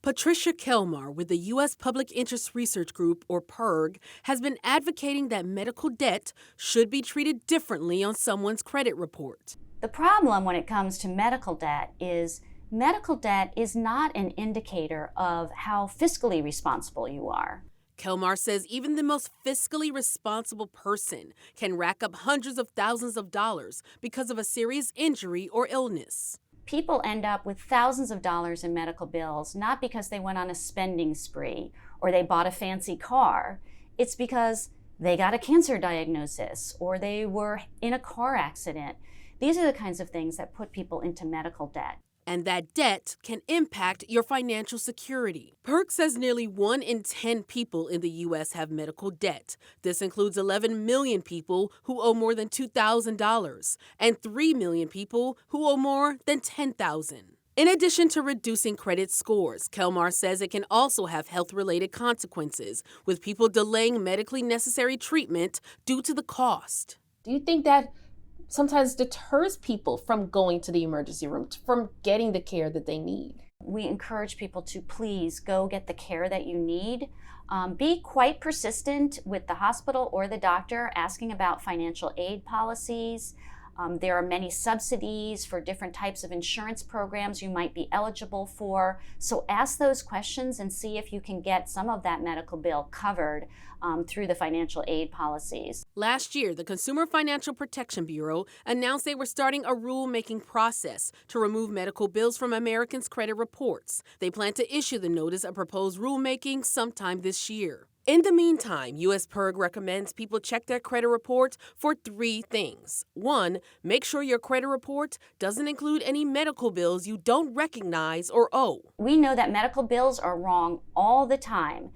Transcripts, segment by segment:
Patricia Kelmar with the U.S. Public Interest Research Group, or PIRG, has been advocating that medical debt should be treated differently on someone's credit report. The problem when it comes to medical debt is not an indicator of how fiscally responsible you are. Kelmar says even the most fiscally responsible person can rack up hundreds of thousands of dollars because of a serious injury or illness. People end up with thousands of dollars in medical bills, not because they went on a spending spree or they bought a fancy car. It's because they got a cancer diagnosis or they were in a car accident. These are the kinds of things that put people into medical debt. And that debt can impact your financial security. PIRG says nearly 1 in 10 people in the U.S. have medical debt. This includes 11 million people who owe more than $2,000 and 3 million people who owe more than $10,000. In addition to reducing credit scores, Kelmar says it can also have health-related consequences, with people delaying medically necessary treatment due to the cost. Do you think that sometimes deters people from going to the emergency room, from getting the care that they need? We encourage people to please go get the care that you need. Be quite persistent with the hospital or the doctor asking about financial aid policies. There are many subsidies for different types of insurance programs you might be eligible for. So ask those questions and see if you can get some of that medical bill covered through the financial aid policies. Last year, the Consumer Financial Protection Bureau announced they were starting a rulemaking process to remove medical bills from Americans' credit reports. They plan to issue the notice of proposed rulemaking sometime this year. In the meantime, U.S. PIRG recommends people check their credit report for 3 things. 1, make sure your credit report doesn't include any medical bills you don't recognize or owe. We know that medical bills are wrong all the time.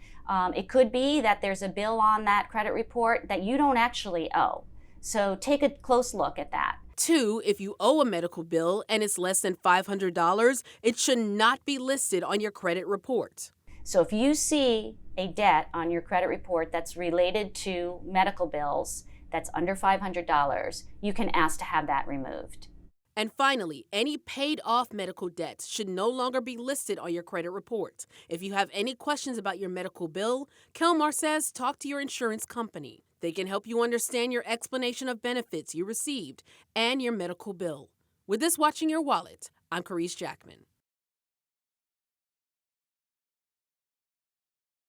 It could be that there's a bill on that credit report that you don't actually owe. So take a close look at that. 2, if you owe a medical bill and it's less than $500, it should not be listed on your credit report. So if you see a debt on your credit report that's related to medical bills that's under $500, you can ask to have that removed. And finally, any paid-off medical debts should no longer be listed on your credit report. If you have any questions about your medical bill, Kelmar says talk to your insurance company. They can help you understand your explanation of benefits you received and your medical bill. With this Watching Your Wallet, I'm Carice Jackman.